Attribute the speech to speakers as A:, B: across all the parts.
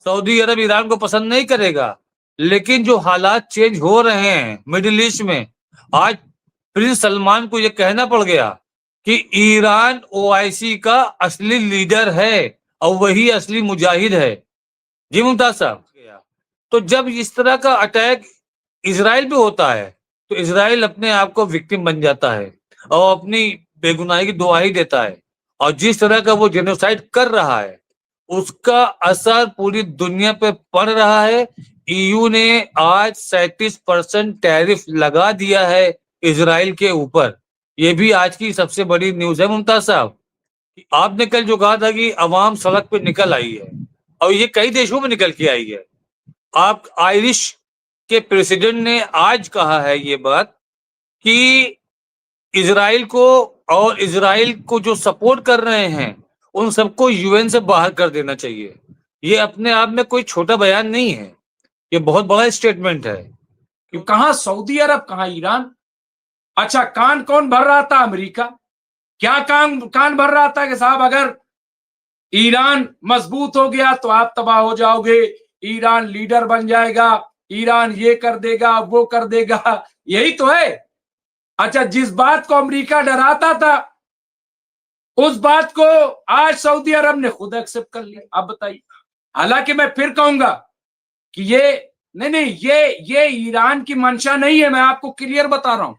A: Saudi अरब Iran को पसंद नहीं करेगा, लेकिन जो हालात चेंज हो रहे हैं मिडिल ईस्ट में, आज प्रिंस सलमान को यह कहना पड़ गया कि ईरान ओआईसी का असली लीडर है और वही असली मुजाहिद है। जी मुमताज साहब, तो जब इस तरह का अटैक इजराइल पे होता है तो इजराइल अपने आप को विक्टिम बन जाता है और अपनी बेगुनाही की दुहाई देता है, और जिस तरह का वो जेनोसाइड कर रहा है उसका असर पूरी दुनिया पे पड़ रहा है। ईयू ने आज 37% टैरिफ लगा दिया है इजराइल के ऊपर। ये भी आज की सबसे बड़ी न्यूज है मुमताज साहब। आपने कल जो कहा था कि अवाम सड़क पे निकल आई है, और ये कई देशों में निकल के आई है। आप आयरिश के प्रेसिडेंट ने आज कहा है ये बात कि इजराइल को और इजराइल को जो सपोर्ट कर रहे हैं उन सबको यूएन से बाहर कर देना चाहिए। ये अपने आप में कोई छोटा बयान नहीं है, ये बहुत बड़ा स्टेटमेंट है।
B: कि कहां सऊदी अरब, कहां ईरान। अच्छा, कान कौन भर रहा था? अमेरिका। क्या कान भर रहा था कि साहब अगर ईरान मजबूत हो गया तो आप तबाह हो जाओगे, ईरान लीडर बन जाएगा, ईरान ये कर देगा वो कर देगा, यही तो है। अच्छा, जिस बात को अमेरिका डराता था उस बात को आज सऊदी अरब ने खुद एक्सेप्ट कर लिया। आप बताइए। हालांकि मैं फिर कहूंगा कि ये नहीं, ये ईरान की मंशा नहीं है, मैं आपको क्लियर बता रहा हूं।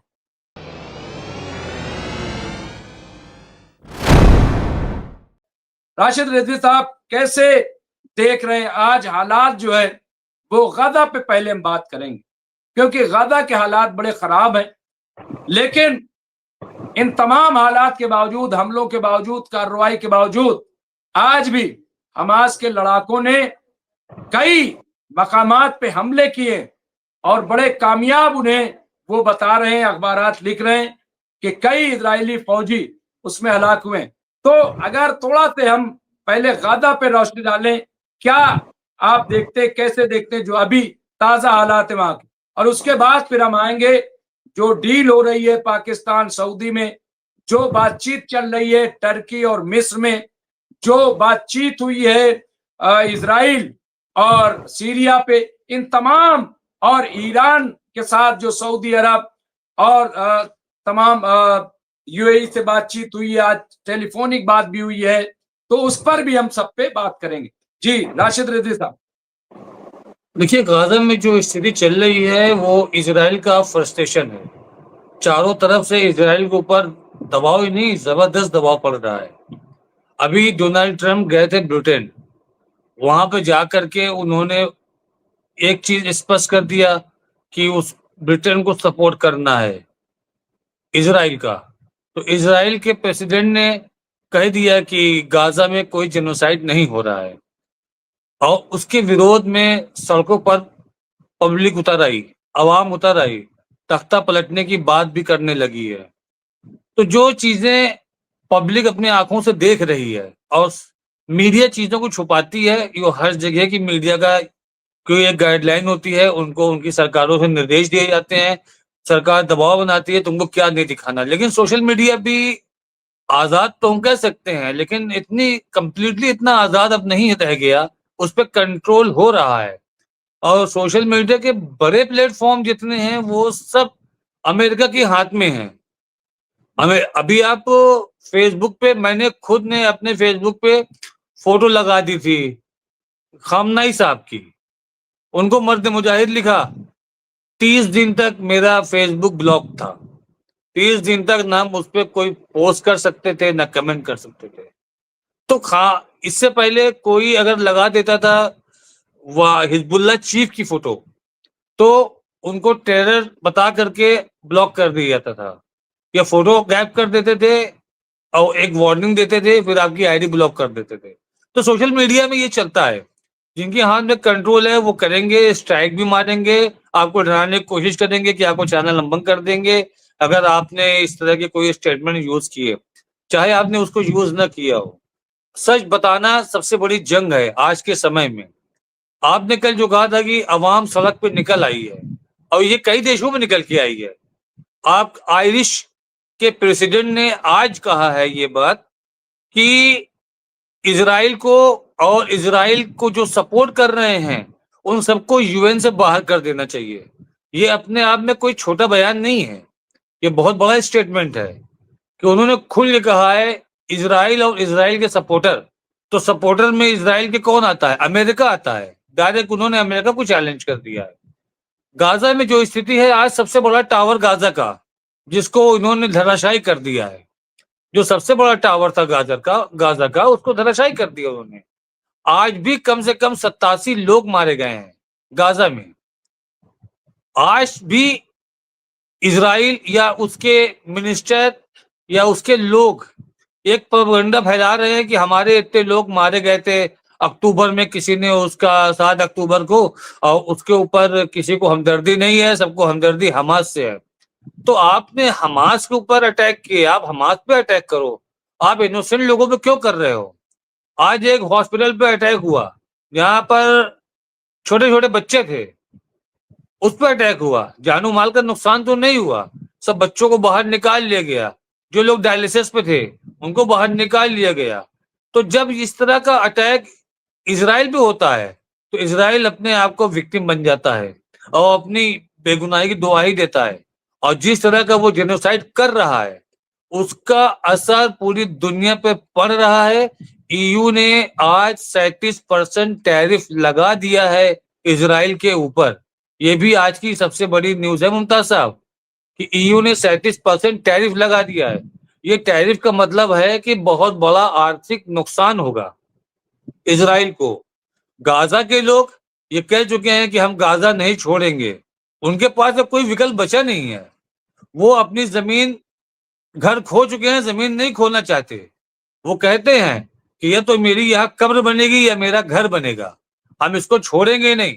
B: राशिद रिजवी साहब कैसे देख रहे हैं आज हालात जो है वो? गजा पे पहले हम बात करेंगे क्योंकि गजा के हालात बड़े खराब हैं, लेकिन इन तमाम हालात के बावजूद, हमलों के बावजूद, कार्रवाई के बावजूद आज भी हमास के लड़ाकों ने कई मकामात पे हमले किए और बड़े कामयाब उन्हें वो बता रहे हैं, अखबारात लिख रहे हैं कि कई इजरायली फौजी उसमें हलाक हुए। तो अगर थोड़ा से हम पहले गाजा पे रोशनी डालें, क्या आप देखते, कैसे देखते जो अभी ताजा हालात है वहां के, और उसके बाद फिर हम आएंगे जो डील हो रही है पाकिस्तान सऊदी में, जो बातचीत चल रही है टर्की और मिस्र में, जो बातचीत हुई है इजराइल और सीरिया पे, इन तमाम, और ईरान के साथ जो सऊदी अरब और तमाम यूएई से बातचीत हुई है, आज टेलीफोनिक बात भी हुई है, तो उस पर भी हम सब पे बात करेंगे। जी राशिद रिजवी साहब।
A: देखिए, गाजा में जो स्थिति चल रही है वो इजराइल का फ्रस्ट्रेशन है। चारों तरफ से इजराइल के ऊपर दबाव ही नहीं, जबरदस्त दबाव पड़ रहा है। अभी डोनाल्ड ट्रंप गए थे ब्रिटेन, वहां पे जाकर के उन्होंने एक चीज स्पष्ट कर दिया कि उस ब्रिटेन को सपोर्ट करना है इजराइल का। तो इजराइल के प्रेसिडेंट ने कह दिया कि गाजा में कोई जेनोसाइड नहीं हो रहा है, और उसके विरोध में सड़कों पर पब्लिक उतर आई, आवाम उतर आई, तख्ता पलटने की बात भी करने लगी है। तो जो चीजें पब्लिक अपनी आंखों से देख रही है और मीडिया चीजों को छुपाती है, ये हर जगह की मीडिया का कोई एक गाइडलाइन होती है, उनको उनकी सरकारों से निर्देश दिए जाते हैं, सरकार दबाव बनाती है तुमको क्या नहीं दिखाना। लेकिन सोशल मीडिया भी आजाद तो हम कह सकते हैं, लेकिन इतनी कंप्लीटली इतना आजाद अब नहीं रह गया, उस पर कंट्रोल हो रहा है। और सोशल मीडिया के बड़े प्लेटफॉर्म जितने हैं वो सब अमेरिका के हाथ में हैं। हमें अभी आप फेसबुक पे, मैंने खुद ने अपने फेसबुक पे फोटो लगा दी थी खामनाई साहब की, उनको मर्द मुजाहिद लिखा। 30 दिन तक मेरा फेसबुक ब्लॉक था, 30 दिन तक ना उस पर कोई पोस्ट कर सकते थे ना कमेंट कर सकते थे। तो इससे पहले कोई अगर लगा देता था वह हिजबुल्लाह चीफ की फोटो, तो उनको टेरर बता करके ब्लॉक कर दिया जाता था, या फोटो गैप कर देते थे और एक वार्निंग देते थे, फिर आपकी आईडी ब्लॉक कर देते थे। तो सोशल मीडिया में ये चलता है, जिनके हाथ में कंट्रोल है वो करेंगे, स्ट्राइक भी मारेंगे, आपको डराने की कोशिश करेंगे कि आपको चैनल लंबन कर देंगे अगर आपने इस तरह के कोई स्टेटमेंट यूज किए, चाहे आपने उसको यूज ना किया हो। सच बताना सबसे बड़ी जंग है आज के समय में। आपने कल जो कहा था कि अवाम सड़क पे निकल आई है, और ये कई देशों में निकल के आई है। आप आयरिश के प्रेसिडेंट ने आज कहा है ये बात कि इजराइल को और इजराइल को जो सपोर्ट कर रहे हैं उन सबको यूएन से बाहर कर देना चाहिए। ये अपने आप में कोई छोटा बयान नहीं है, ये बहुत बड़ा स्टेटमेंट है कि उन्होंने खुल के कहा है इजराइल और इजराइल के सपोर्टर। तो सपोर्टर में इजराइल के कौन आता है? अमेरिका आता है। डायरेक्ट उन्होंने अमेरिका को चैलेंज कर दिया है। गाजा में जो स्थिति है, आज सबसे बड़ा टावर गाजा का, जिसको इन्होंने धराशायी कर दिया है। जो सबसे बड़ा टावर था गाजा का उसको धराशायी कर दिया उन्होंने। आज भी कम से कम 87 लोग मारे गए हैं गाजा में। आज भी इजराइल या उसके मिनिस्टर या उसके लोग एक प्रोपेगेंडा फैला रहे हैं कि हमारे इतने लोग मारे गए थे अक्टूबर में, किसी ने उसका 7 अक्टूबर को, और उसके ऊपर किसी को हमदर्दी नहीं है, सबको हमदर्दी हमास से है। तो आपने हमास के ऊपर अटैक किया, आप हमास पे अटैक करो, आप इनोसेंट लोगों पे क्यों कर रहे हो? आज एक हॉस्पिटल पे अटैक हुआ जहां पर छोटे छोटे बच्चे थे, उस पर अटैक हुआ, जानू माल का नुकसान तो नहीं हुआ, सब बच्चों को बाहर निकाल लिया गया, जो लोग डायलिसिस पे थे उनको बाहर निकाल लिया गया। तो जब इस तरह का अटैक इजराइल पे होता है तो इजराइल अपने आप को विक्टिम बन जाता है और अपनी बेगुनाही की दुहाई देता है। और जिस तरह का वो जेनोसाइड कर रहा है उसका असर पूरी दुनिया पे पड़ रहा है। ईयू ने आज 37% टैरिफ लगा दिया है इजराइल के ऊपर। ये भी आज की सबसे बड़ी न्यूज है मुमताज साहब कि ईयू ने 37% टैरिफ लगा दिया है। ये टैरिफ का मतलब है कि बहुत बड़ा आर्थिक नुकसान होगा इजराइल को। गाजा के लोग ये कह चुके हैं कि हम गाजा नहीं छोड़ेंगे, उनके पास अब कोई विकल्प बचा नहीं है। वो अपनी जमीन, घर खो चुके हैं, जमीन नहीं खोना चाहते। वो कहते हैं कि या तो मेरी यहाँ कब्र बनेगी या मेरा घर बनेगा, हम इसको छोड़ेंगे नहीं।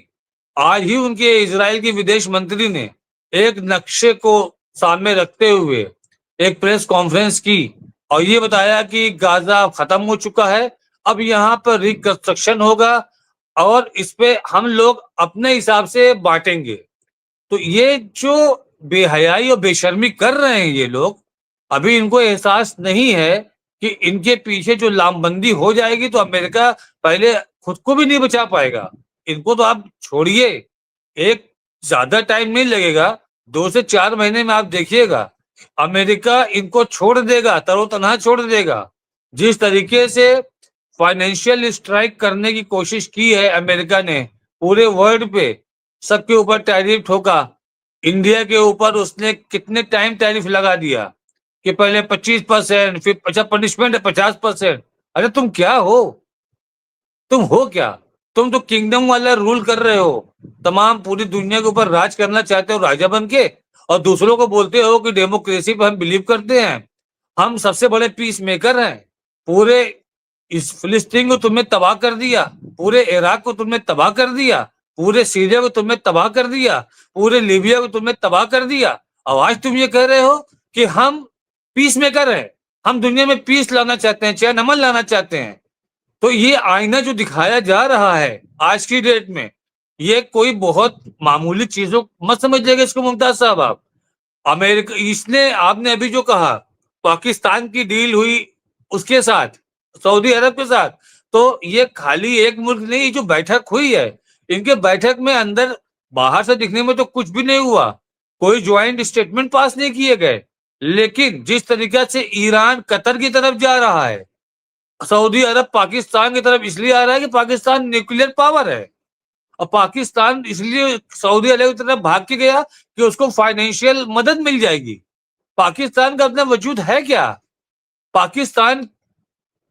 A: आज ही उनके इजराइल के विदेश मंत्री ने एक नक्शे को सामने रखते हुए एक प्रेस कॉन्फ्रेंस की और ये बताया कि गाजा खत्म हो चुका है, अब यहाँ पर रिकंस्ट्रक्शन होगा और इस पे हम लोग अपने हिसाब से बांटेंगे। तो ये जो बेहयाई और बेशर्मी कर रहे हैं ये लोग, अभी इनको एहसास नहीं है कि इनके पीछे जो लामबंदी हो जाएगी तो अमेरिका पहले खुद को भी नहीं बचा पाएगा। इनको तो आप छोड़िए, एक ज्यादा टाइम नहीं लगेगा, 2 से 4 महीने में आप देखिएगा अमेरिका इनको छोड़ देगा, तरोतन्हा छोड़ देगा। जिस तरीके से फाइनेंशियल स्ट्राइक करने की कोशिश की है अमेरिका ने पूरे वर्ल्ड पे, सबके ऊपर टैरिफ ठोका। इंडिया के ऊपर उसने कितने टाइम टैरिफ लगा दिया कि पहले 25%, फिर अच्छा पनिशमेंट है 50%। अरे तुम क्या हो? तुम हो क्या? तुम तो किंगडम वाला रूल कर रहे हो, तमाम पूरी दुनिया के ऊपर राज करना चाहते हो राजा बन के, और दूसरों को बोलते हो कि डेमोक्रेसी पे हम बिलीव करते हैं, हम सबसे बड़े पीस मेकर हैं। पूरे इस फिलिस्तीन को तुमने तबाह कर दिया, पूरे इराक को तुमने तबाह कर दिया, पूरे सीरिया को तुमने तबाह कर दिया, पूरे लीबिया को तुमने तबाह कर दिया। और आज तुम ये कह रहे हो कि हम पीस मेकर हैं, हम दुनिया में पीस लाना चाहते हैं, चैन अमन लाना चाहते हैं। तो ये आईना जो दिखाया जा रहा है आज की डेट में, ये कोई बहुत मामूली चीजों मत समझिएगा इसको मुमताज साहब आप। अमेरिका, इसने, आपने अभी जो कहा पाकिस्तान की डील हुई उसके साथ, सऊदी अरब के साथ, तो ये खाली एक मुल्क नहीं, जो बैठक हुई है इनके बैठक में अंदर बाहर से दिखने में तो कुछ भी नहीं हुआ, कोई ज्वाइंट स्टेटमेंट पास नहीं किए गए। लेकिन जिस तरीके से ईरान कतर की तरफ जा रहा है, सऊदी अरब पाकिस्तान की तरफ इसलिए आ रहा है कि पाकिस्तान न्यूक्लियर पावर है, और पाकिस्तान इसलिए सऊदी अरब की तरफ भाग के गया कि उसको फाइनेंशियल मदद मिल जाएगी। पाकिस्तान का अपना वजूद है क्या? पाकिस्तान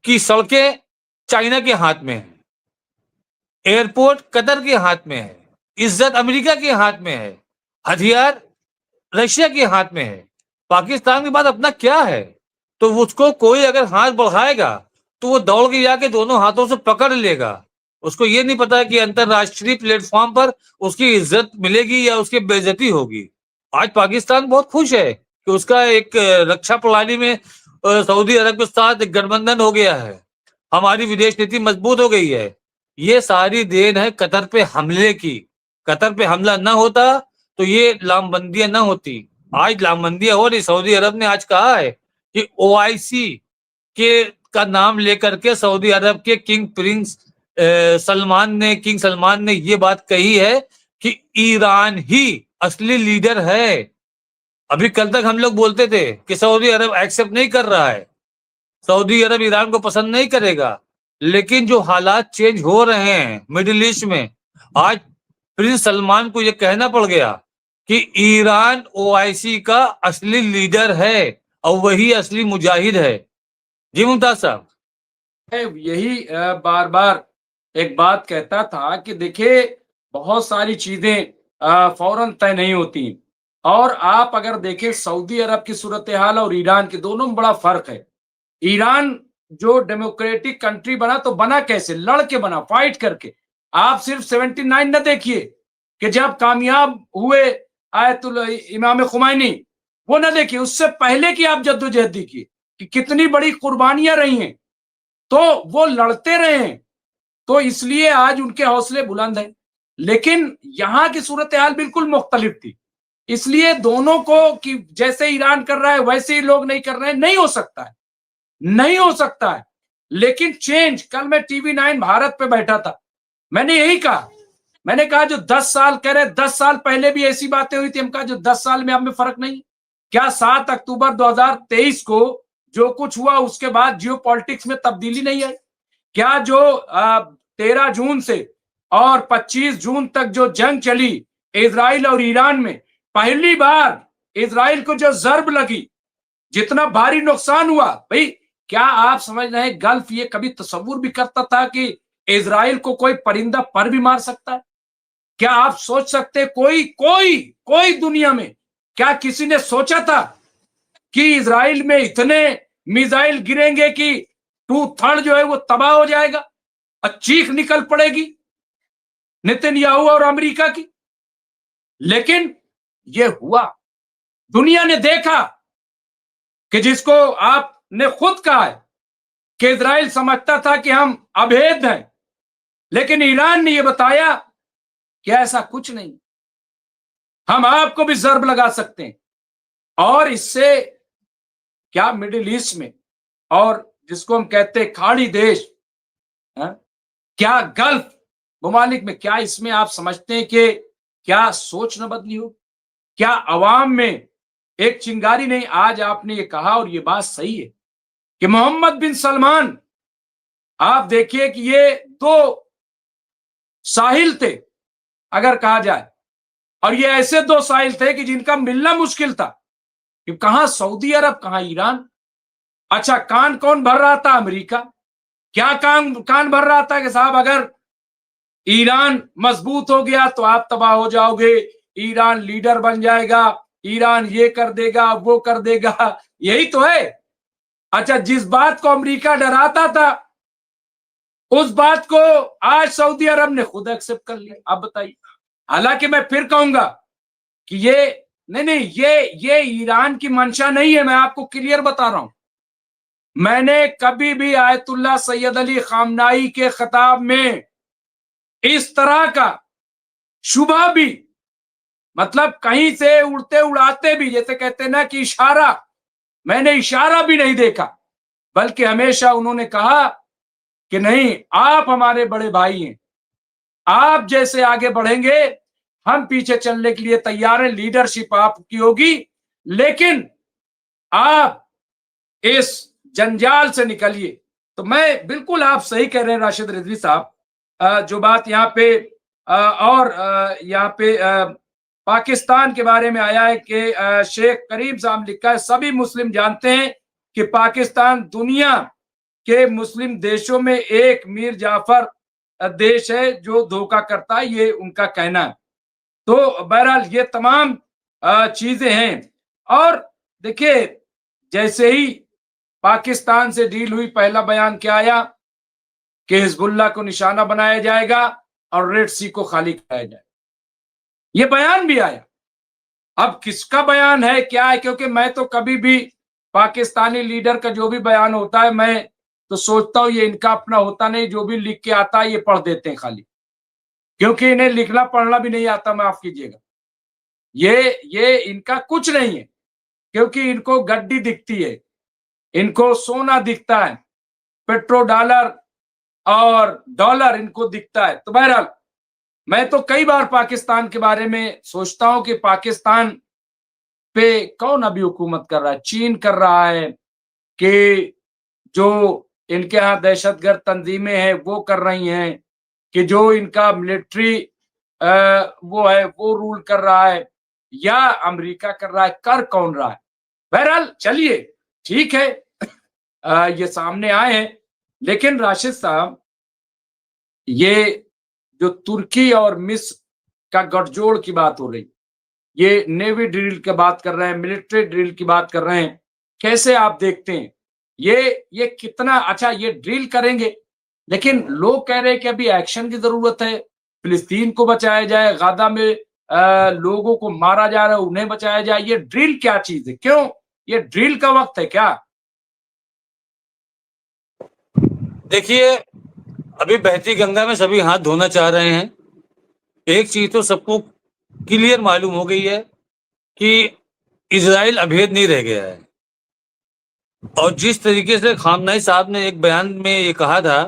A: की सड़कें चाइना के हाथ में है, एयरपोर्ट कतर के हाथ में है, इज्जत अमेरिका के हाथ में है, हथियार रशिया के हाथ में है। पाकिस्तान के बाद अपना क्या है? तो उसको कोई अगर हाथ बढ़ाएगा तो वो दौड़ के जाके दोनों हाथों से पकड़ लेगा। उसको ये नहीं पता कि अंतरराष्ट्रीय प्लेटफॉर्म पर उसकी इज्जत मिलेगी या उसकी बेइज्जती होगी। आज पाकिस्तान बहुत खुश है कि उसका एक रक्षा प्रणाली में सऊदी अरब के साथ एक गठबंधन हो गया है, हमारी विदेश नीति मजबूत हो गई है। ये सारी देन है कतर पे हमले की। कतर पे हमला ना होता तो ये लामबंदियां ना होती। आज लामबंदियां हो रही। सऊदी अरब ने आज कहा है कि ओआईसी के का नाम लेकर के सऊदी अरब के किंग प्रिंस किंग सलमान ने ये बात कही है कि ईरान ही असली लीडर है। अभी कल तक हम लोग बोलते थे कि सऊदी अरब एक्सेप्ट नहीं कर रहा है, सऊदी अरब ईरान को पसंद नहीं करेगा, लेकिन जो हालात चेंज हो रहे हैं मिडिल ईस्ट में, आज प्रिंस सलमान को यह कहना पड़ गया कि ईरान ओआईसी का असली लीडर है और वही असली मुजाहिद है। जी मुमताज साहब।
B: यही बार बार एक बात कहता था कि देखिए बहुत सारी चीजें फौरन तय नहीं होती, और आप अगर देखें सऊदी अरब की सूरत हाल और ईरान की, दोनों में बड़ा फर्क है। ईरान जो डेमोक्रेटिक कंट्री बना तो बना कैसे? लड़ के बना, फाइट करके। आप सिर्फ 79 न देखिए कि जब कामयाब हुए आयतुल्ला इमाम खुमैनी, वो न देखिए, उससे पहले की आप जद्दोजहद देखिए कि कितनी बड़ी कुर्बानियां रही हैं। तो वो लड़ते रहे हैं, तो इसलिए आज उनके हौसले बुलंद हैं। लेकिन यहां की सूरत हाल बिल्कुल मुख्तलिफ थी, इसलिए दोनों को कि जैसे ईरान कर रहा है वैसे ही लोग नहीं कर रहे हैं, नहीं हो सकता है, नहीं हो सकता है। लेकिन चेंज, कल मैं टीवी 9 भारत पे बैठा था, मैंने यही कहा, मैंने कहा जो 10 साल कह रहे, 10 साल पहले भी ऐसी बातें हुई थी, हम कहा जो 10 साल में अब में फर्क नहीं। क्या 7 अक्टूबर 2023 को जो कुछ हुआ उसके बाद जियो पॉलिटिक्स में तब्दीली नहीं आई? क्या जो 13 जून से और 25 जून तक जो जंग चली इजराइल और ईरान में, पहली बार इजराइल को जो जर्ब लगी, जितना भारी नुकसान हुआ, भाई क्या आप समझ रहे हैं गल्फ ये कभी तस्वुर भी करता था कि इजराइल को कोई परिंदा पर भी मार सकता है? क्या आप सोच सकते, कोई कोई कोई दुनिया में क्या किसी ने सोचा था कि इजराइल में इतने मिसाइल गिरेंगे कि 2/3 जो है वो तबाह हो जाएगा और चीख निकल पड़ेगी नेतन्याहू और अमेरिका की? लेकिन ये हुआ, दुनिया ने देखा कि जिसको आपने खुद कहा है कि इजराइल समझता था कि हम अभेद हैं, लेकिन ईरान ने यह बताया कि ऐसा कुछ नहीं, हम आपको भी जर्ब लगा सकते हैं। और इससे क्या मिडिल ईस्ट में और जिसको हम कहते हैं खाड़ी देश, क्या गल्फ ममालिक में, क्या इसमें आप समझते हैं कि क्या सोच न बदली हो? क्या अवाम में एक चिंगारी नहीं? आज आपने ये कहा और ये बात सही है कि मोहम्मद बिन सलमान, आप देखिए कि ये 2 साहिल थे अगर कहा जाए, और ये ऐसे 2 साहिल थे कि जिनका मिलना मुश्किल था, कि कहां सऊदी अरब कहां ईरान। अच्छा, कान कौन भर रहा था? अमेरिका। क्या कान भर रहा था कि साहब अगर ईरान मजबूत हो गया तो आप तबाह हो जाओगे, ईरान लीडर बन जाएगा, ईरान ये कर देगा वो कर देगा, यही तो है। अच्छा, जिस बात को अमेरिका डराता था उस बात को आज सऊदी अरब ने खुद एक्सेप्ट कर लिया। आप बताइए। हालांकि मैं फिर कहूंगा कि ये नहीं, ये ईरान की मंशा नहीं है, मैं आपको क्लियर बता रहा हूं। मैंने कभी भी आयतुल्ला सैयद अली खामनाई के खिताब में इस तरह का शुबा भी, मतलब कहीं से उड़ते उड़ाते भी, जैसे कहते ना कि इशारा, मैंने इशारा भी नहीं देखा, बल्कि हमेशा उन्होंने कहा कि नहीं, आप हमारे बड़े भाई हैं, आप जैसे आगे बढ़ेंगे हम पीछे चलने के लिए तैयार हैं, लीडरशिप आपकी होगी, लेकिन आप इस जंजाल से निकलिए। तो मैं बिल्कुल, आप सही कह रहे हैं राशिद रिजवी साहब, जो बात यहाँ पे और यहाँ पे पाकिस्तान के बारे में आया है कि शेख करीम साहब लिखा है, सभी मुस्लिम जानते हैं कि पाकिस्तान दुनिया के मुस्लिम देशों में एक मीर जाफर देश है जो धोखा करता है, ये उनका कहना है। तो बहरहाल ये तमाम चीजें हैं। और देखिए, जैसे ही पाकिस्तान से डील हुई, पहला बयान क्या आया कि हिजबुल्लाह को निशाना बनाया जाएगा और रेड सी को खाली कराया जाएगा। ये बयान भी आया। अब किसका बयान है, क्या है? क्योंकि मैं तो कभी भी पाकिस्तानी लीडर का जो भी बयान होता है, मैं तो सोचता हूं ये इनका अपना होता नहीं, जो भी लिख के आता है ये पढ़ देते हैं खाली, क्योंकि इन्हें लिखना पढ़ना भी नहीं आता, माफ कीजिएगा। ये इनका कुछ नहीं है, क्योंकि इनको गड्डी दिखती है, इनको सोना दिखता है, पेट्रो डॉलर और डॉलर इनको दिखता है। तो बहरहाल मैं तो कई बार पाकिस्तान के बारे में सोचता हूं कि पाकिस्तान पे कौन अभी हुकूमत कर रहा है? चीन कर रहा है कि जो इनके यहाँ दहशतगर्द तंजीमें हैं वो कर रही हैं, कि जो इनका मिलिट्री वो है वो रूल कर रहा है, या अमेरिका कर रहा है? कर कौन रहा है? बहरहाल चलिए ठीक है, ये सामने आए हैं। लेकिन राशिद साहब, ये जो तुर्की और मिस्र का गठजोड़ की बात हो रही, ये नेवी ड्रिल की बात कर रहे हैं, मिलिट्री ड्रिल की बात कर रहे हैं, कैसे आप देखते हैं ये कितना अच्छा? ये ड्रिल करेंगे, लेकिन लोग कह रहे हैं कि अभी एक्शन की जरूरत है, फिलिस्तीन को बचाया जाए, गाजा में लोगों को मारा जा रहा है उन्हें बचाया जाए। ये ड्रिल क्या चीज है? क्यों ये ड्रिल का वक्त है क्या?
A: देखिए, अभी बहती गंगा में सभी हाथ धोना चाह रहे हैं। एक चीज तो सबको क्लियर मालूम हो गई है कि इजराइल अभेद नहीं रह गया है। और जिस तरीके से खामनाई साहब ने एक बयान में ये कहा था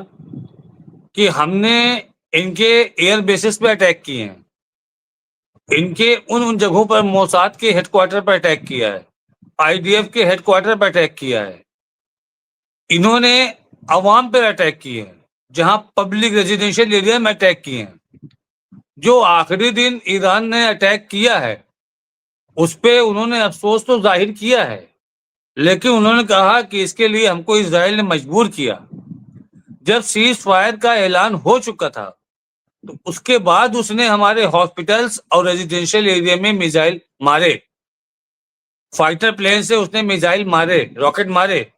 A: कि हमने इनके एयर बेसिस पे अटैक किए हैं, इनके उन जगहों पर मोसाद के हेडक्वार्टर पर अटैक किया है, आईडीएफ के हेडक्वार्टर पर अटैक किया है, इन्होंने अवाम पर अटैक किए हैं, जहां पब्लिक रेजिडेंशियल एरिया में अटैक किए हैं। जो आखिरी दिन ईरान ने अटैक किया है उस पे उन्होंने अफसोस तो जाहिर किया है, लेकिन उन्होंने कहा कि इसके लिए हमको इजराइल ने मजबूर किया। जब सीज फायर का ऐलान हो चुका था तो उसके बाद उसने हमारे हॉस्पिटल्स और रेजिडेंशियल एरिया में मिसाइल मारे, फाइटर प्लेन से उसने मिसाइल मारे, रॉकेट मारे।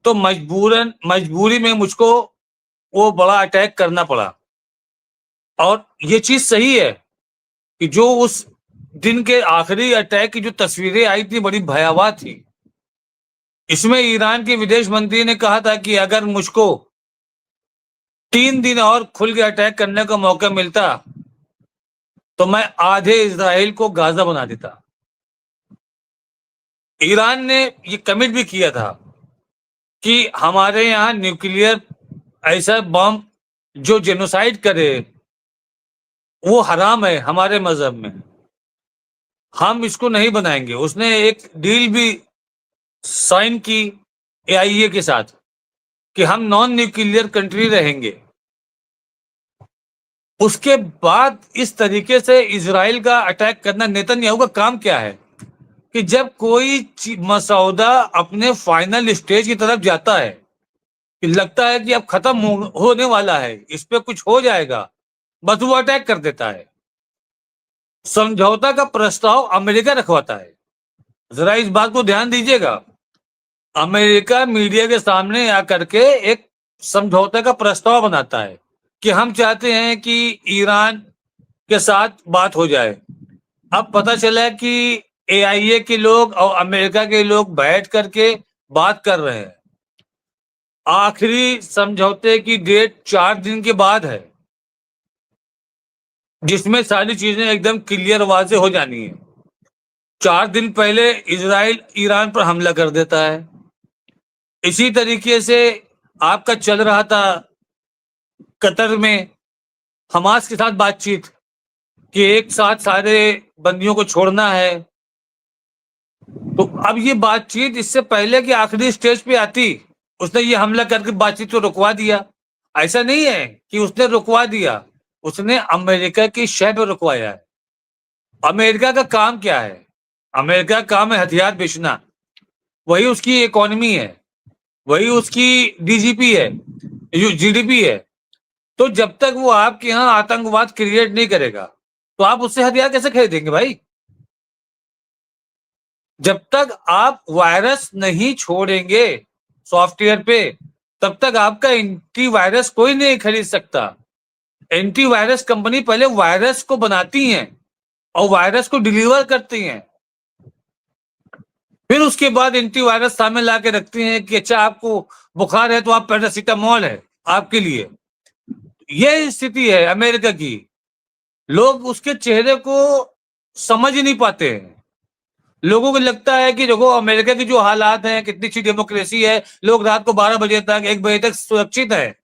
A: तो मजबूरी में मुझको वो बड़ा अटैक करना पड़ा। और ये चीज सही है कि जो उस दिन के आखिरी अटैक की जो तस्वीरें आई थी बड़ी भयावह थी। इसमें ईरान के विदेश मंत्री ने कहा था कि अगर मुझको 3 दिन और खुल के अटैक करने का मौका मिलता तो मैं आधे इजराइल को गाजा बना देता। ईरान ने ये कमिट भी किया था कि हमारे यहाँ न्यूक्लियर ऐसा बम जो जेनोसाइड करे वो हराम है हमारे मजहब में, हम इसको नहीं बनाएंगे। उसने एक डील भी साइन की एआईए के साथ कि हम नॉन न्यूक्लियर कंट्री रहेंगे। उसके बाद इस तरीके से इजराइल का अटैक करना, नेतन्याहू का काम क्या है कि जब कोई मसौदा अपने फाइनल स्टेज की तरफ जाता है कि लगता है कि अब खत्म होने वाला है, इस पे कुछ हो जाएगा, बस वो अटैक कर देता है। समझौता का प्रस्ताव अमेरिका रखवाता है। जरा इस बात को ध्यान दीजिएगा, अमेरिका मीडिया के सामने आकर के एक समझौते का प्रस्ताव बनाता है कि हम चाहते हैं कि ईरान के साथ बात हो जाए। अब पता चला कि एआईए के लोग और अमेरिका के लोग बैठ करके बात कर रहे हैं। आखिरी समझौते की डेट 4 दिन के बाद है, जिसमें सारी चीजें एकदम क्लियर वाज़ेह हो जानी है। 4 दिन पहले इजराइल ईरान पर हमला कर देता है। इसी तरीके से आपका चल रहा था कतर में हमास के साथ बातचीत कि एक साथ सारे बंदियों को छोड़ना है। तो अब ये बातचीत इससे पहले कि आखिरी स्टेज पे आती, उसने ये हमला करके बातचीत को रुकवा दिया। ऐसा नहीं है कि उसने रुकवा दिया, उसने अमेरिका की शह पे रुकवाया है। अमेरिका का काम क्या है? अमेरिका का काम है हथियार बेचना, वही उसकी इकोनॉमी है, वही उसकी डीजीपी है, जीडीपी है। तो जब तक वो आपके यहाँ आतंकवाद क्रिएट नहीं करेगा तो आप उससे हथियार कैसे खरीदेंगे भाई? जब तक आप वायरस नहीं छोड़ेंगे सॉफ्टवेयर पे तब तक आपका एंटीवायरस कोई नहीं खरीद सकता। एंटीवायरस कंपनी पहले वायरस को बनाती हैं और वायरस को डिलीवर करती हैं, फिर उसके बाद एंटीवायरस सामने ला के रखती हैं कि अच्छा आपको बुखार है तो आप पैरासीटामोल है आपके लिए। यह स्थिति है अमेरिका की। लोग उसके चेहरे को समझ ही नहीं पाते हैं। लोगों को लगता है कि देखो अमेरिका की जो हालात हैं, कितनी अच्छी डेमोक्रेसी है, लोग रात को 12 बजे तक 1 बजे तक सुरक्षित है।